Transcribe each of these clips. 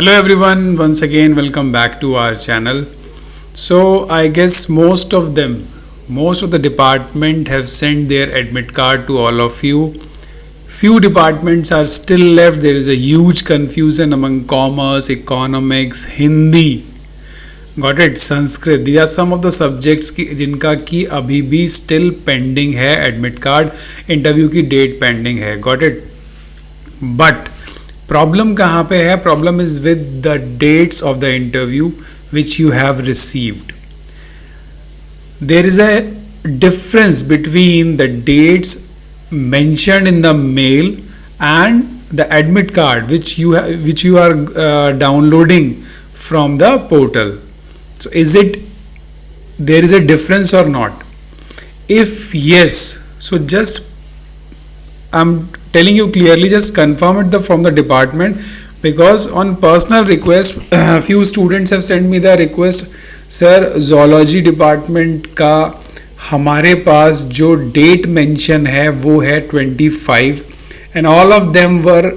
Hello everyone, once again welcome back to our channel. So I guess most of the department have sent their admit card to all of you. Few departments are still left. There is a huge confusion among commerce, economics, Hindi. Got it? Sanskrit. These are some of the subjects जिनका की अभी भी still pending है admit card, interview की date pending है. Got it? But problem कहाँ पे है? Problem is with the dates of the interview which you have received. There is a difference between the dates mentioned in the mail and the admit card which you are downloading from the portal. So is it there is a difference or not? If yes, so just I'm telling you clearly, just confirm it from the department, because on personal request few students have sent me the request, sir zoology department का हमारे पास जो date mention है वो है 25 and all of them were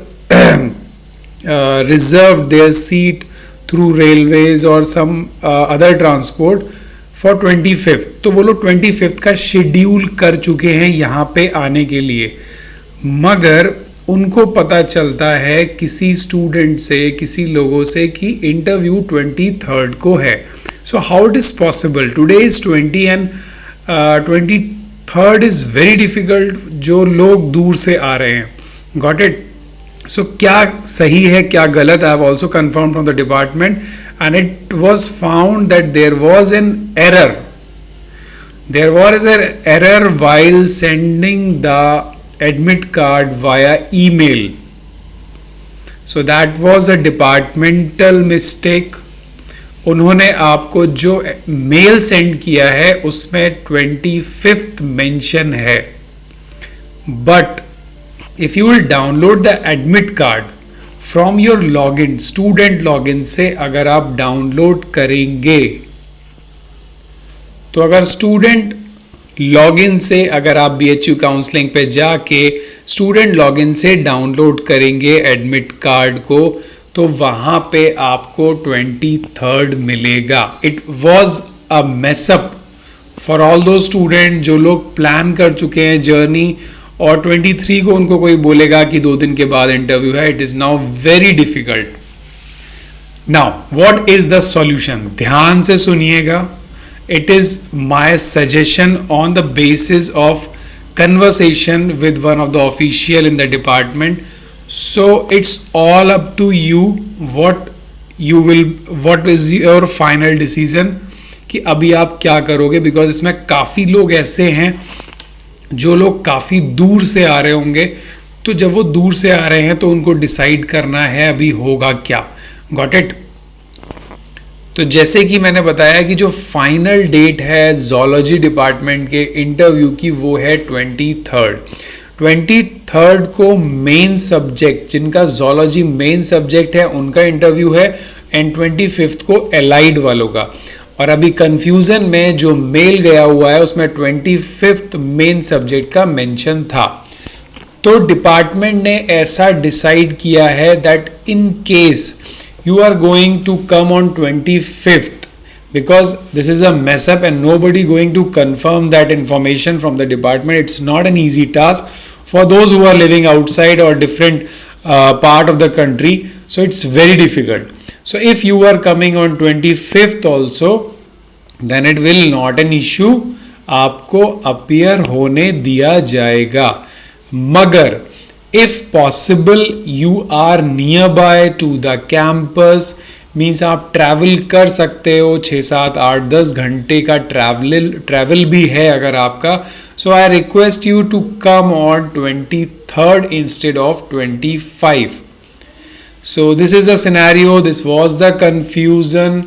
reserved their seat through railways or some other transport for 25th. तो वो लोग 25th का शेड्यूल कर चुके हैं यहाँ पे आने के लिए, मगर उनको पता चलता है किसी स्टूडेंट से, किसी लोगों से कि इंटरव्यू 23rd को है. So how it is possible? Today is 20 and 23rd is very difficult जो लोग दूर से आ रहे हैं. Got it? सो क्या सही है क्या गलत? I have also confirm from the department and it was found that there was an error. There was an error while sending the admit card via email. So that was a departmental mistake. उन्होंने आपको जो mail send किया है उसमें 25th mention है, but if you will download the admit card from your login, student login से अगर आप डाउनलोड करेंगे, तो अगर स्टूडेंट लॉगिन से अगर आप BHU काउंसलिंग पे जाके स्टूडेंट लॉगिन से डाउनलोड करेंगे एडमिट कार्ड को, तो वहाँ पे आपको 23rd मिलेगा. It was a mess up for all दो स्टूडेंट जो लोग प्लान कर चुके हैं जर्नी, और 23 को उनको कोई बोलेगा कि 2 दिन के बाद इंटरव्यू है. It is now very difficult. Now what is the solution? ध्यान से सुनिएगा. It is my suggestion on the basis of conversation with one of the official in the department. So it's all up to you what is your final decision कि अभी आप क्या करोगे, because इसमें काफ़ी लोग ऐसे हैं जो लोग काफ़ी दूर से आ रहे होंगे. तो जब वो दूर से आ रहे हैं तो उनको डिसाइड करना है अभी होगा क्या. Got it? तो जैसे कि मैंने बताया कि जो फाइनल डेट है जोलॉजी डिपार्टमेंट के इंटरव्यू की वो है 23rd को मेन सब्जेक्ट, जिनका जोलॉजी मेन सब्जेक्ट है उनका इंटरव्यू है, एंड 25th को एलाइड वालों का. और अभी कंफ्यूजन में जो मेल गया हुआ है उसमें 25th मेन सब्जेक्ट का मेंशन था. तो डिपार्टमेंट ने ऐसा डिसाइड किया है that in case you are going to come on 25th, because this is a mess up and nobody going to confirm that information from the department. It's not an easy task for those who are living outside or different part of the country, so it's very difficult. So if you are coming on 25th also, then it will not an issue, आपको appear होने दिया जाएगा. मगर if possible you are nearby to the campus, means आप travel कर सकते हो, 6, 7, 8, 10 घंटे का ट्रैवल भी है अगर आपका. So I request you to come on 23rd instead of 25. So this is the scenario, this was the confusion.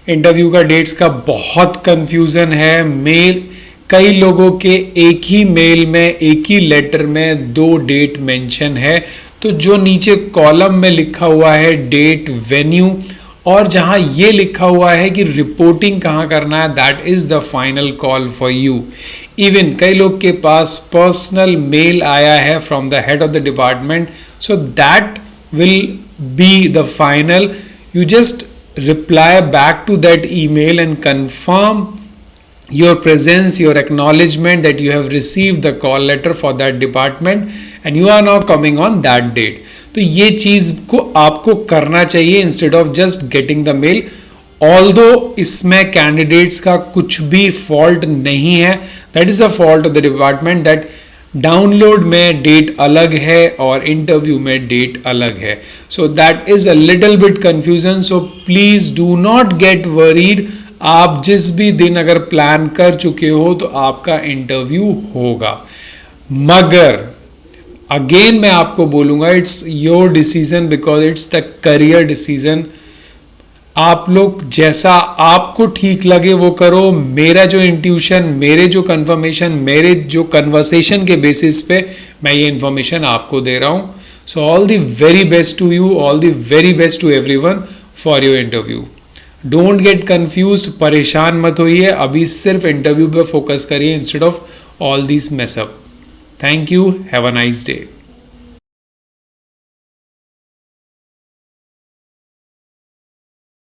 Interview का डेट्स का बहुत कंफ्यूजन है. मेल कई लोगों के एक ही मेल में, एक ही लेटर में 2 डेट मेंशन है. तो जो नीचे कॉलम में लिखा हुआ है डेट, वेन्यू, और जहां ये लिखा हुआ है कि रिपोर्टिंग कहाँ करना है, that is the final call for you. Even कई लोग के पास पर्सनल मेल आया है from the head of the department, so that will be the final. you just reply back to that email and confirm your presence, your acknowledgement that you have received the call letter for that department and you are now coming on that date. तो ये चीज को आपको करना चाहिए instead of just getting the mail. Although इसमें candidates का कुछ भी फॉल्ट नहीं है, that is the fault of the department that download में डेट अलग है और इंटरव्यू में डेट अलग है. So that is a little bit confusion. So please do not get worried. आप जिस भी दिन अगर प्लान कर चुके हो तो आपका इंटरव्यू होगा, मगर अगेन मैं आपको बोलूंगा it's your decision because it's the career decision. आप लोग जैसा आपको ठीक लगे वो करो. मेरा जो इंट्यूशन, मेरे जो कंफर्मेशन, मेरे जो कन्वर्सेशन के बेसिस पे मैं ये इंफॉर्मेशन आपको दे रहा हूं. So all the very best to you, all the very best to everyone for your interview. Don't get confused, परेशान मत होइए. अभी सिर्फ इंटरव्यू पे फोकस करिए instead of all this mess up. Thank you. Have a nice day.